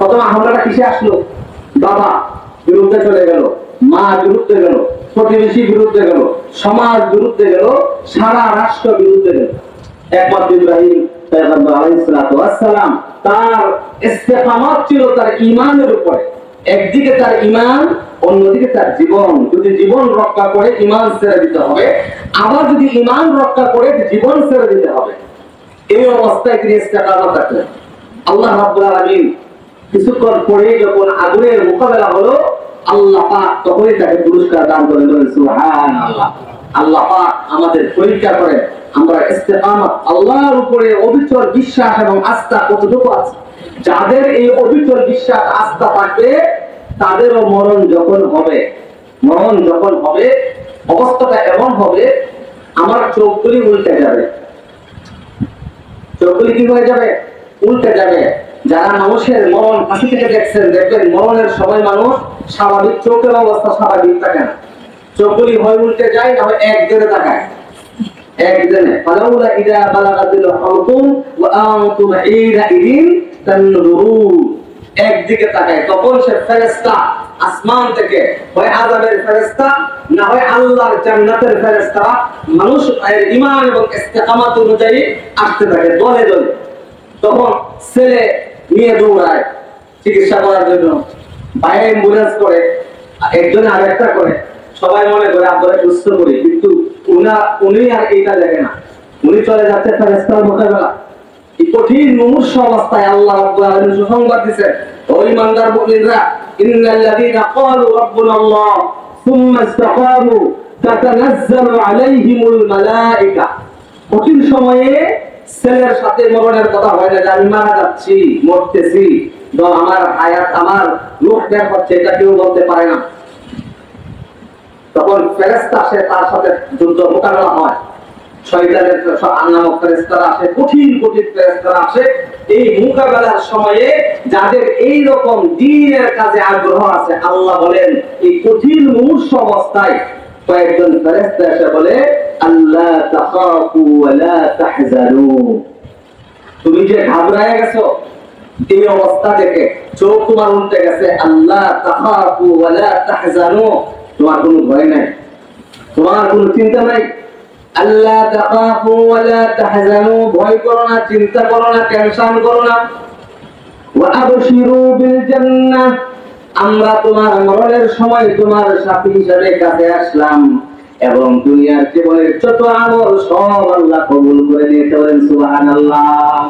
প্রথম হামলাটা কিসে আসলো? বাবা বিরুদ্ধে চলে গেল, মা বিরুদ্ধে গেল, প্রতিবেশী বিরুদ্ধে গেল, সমাজ বিরুদ্ধে গেল, সারা রাষ্ট্র বিরুদ্ধে গেল। একমাত্র ইব্রাহিম পয়গম্বর আলাইহিস সালাতু ওয়াস সালাম তার ইস্তেকামত ছিল তার ঈমানের উপরে। একদিকে তার ঈমান, অন্যদিকে তার জীবন। যদি জীবন রক্ষা করে ঈমান ছেড়ে দিতে হবে, আবার যদি ঈমান রক্ষা করে জীবন ছেড়ে দিতে হবে। এই অবস্থায় তিনি ইস্তেকামত রাখলেন। আল্লাহ রাব্বুল আলামিন কিছুক্ষণ পরে যখন আগুনের মোকাবেলা হলো, আল্লাহ পাক তখনই তাকে পুরস্কার দান করে দিলেন। সুবহানাল্লাহ। আল্লাহ পাক আমাদের পরীক্ষা করে আমরা ইস্তেকামত, আল্লাহর উপরে অবিচল বিশ্বাস এবং আস্থা কতটুকু আছে। যাদের এই অবিচল বিশ্বাস আস্থা থাকবে, তাদেরও মরণ যখন হবে অবস্থাটা এমন হবে, আমার চোখগুলি উল্টে যাবে। চোখগুলি কি হয়ে যাবে? উল্টে যাবে। যারা মানুষের মরণ কাছে থেকে দেখছেন, দেখবেন মরণের সময় মানুষ স্বাভাবিক চোখের অবস্থা স্বাভাবিক থাকে না, চোখগুলি হয় উল্টে যায়, না হয় এক দিকে তাকায়। একদিনে ফালাউলা ইযা বালাগাতিল হুলকুম ওয়া আনতুম হিনাইযিন তানজুরুন, একদিকে তাকায়। তখন সে ফেরেশতা আসমান থেকে, হয় আযাবের ফেরেশতা, না হয় আল্লাহর জান্নাতের ফেরেশতা, মানুষ এর ঈমান এবং ইস্তেকামত অনুযায়ী আসতে থাকে দলে দলে। তখন ছেলে নিয়ে দৌড়ায় চিকিৎসা করার জন্য, বাইরে অ্যাম্বুলেন্স করে, একজন আরেকটা করে, সবাই মনে করে আমরা সুস্থ করি, কিন্তু উনি আর এইটা দেখে না। উনি চলে যাচ্ছে ফেরেশতার মোকাবেলা। এই কঠিন মুমূর্ষ অবস্থায় আল্লাহ রাব্বুল আলামিন সুসংবাদ দিয়েছেন, ও ঈমানদার মুমিনরা, ইন্নাল্লাযীনা ক্বালু রাব্বুনাল্লাহ সুম্মা ইসতাকামু তাতানাজ্জালু আলাইহিমুল মালায়েকা। কঠিন সময়ে ছেলের সাথে মরণের কথা হয় না, যে আমি মারা যাচ্ছি, মরতেছি, আমার হায়াত, আমার রূহ বের হচ্ছে, এটা কেউ বলতে পারে না। তখন ফেরেশতা আসে, তার সাথে যুদ্ধ মোকাবেলা হয়। শয়তানের নামক ফেরেশতারা আসে, কঠিন কঠিন ফেরেশতারা আসে। এই মোকাবেলার সময়ে যাদের এই রকম দ্বীনের কাজে আগ্রহ আছে, আল্লাহ বলেন এই কঠিন মুমূর্ষ অবস্থায় কয়েকজন ফেরেশতা এসে বলে, আল্লাহ তাখাফু ওয়া লা তাহজানু, তুমি যে ঘাবড়ায় গেছো এই অবস্থা দেখে, চোখ তোমার উল্টে গেছে, আল্লাহ তাখাফু ওয়া লা তাহজানু, তোমার কোনো ভয় নাই, তোমার কোনো চিন্তা নাই। আল্লাহ তাখাফু ওয়া লা তাহজানু, ভয় করো না, চিন্তা করো না, টেনশন করো না। ওয়া আবশিরু বিল জান্নাহ, আমরা তোমার মরণের সময় তোমার সাথী হিসেবে কাছে আসলাম, এবং দুনিয়ার জীবনের যত আমল সব আল্লাহ কবুল করে নিয়েছে। সুবহানাল্লাহ।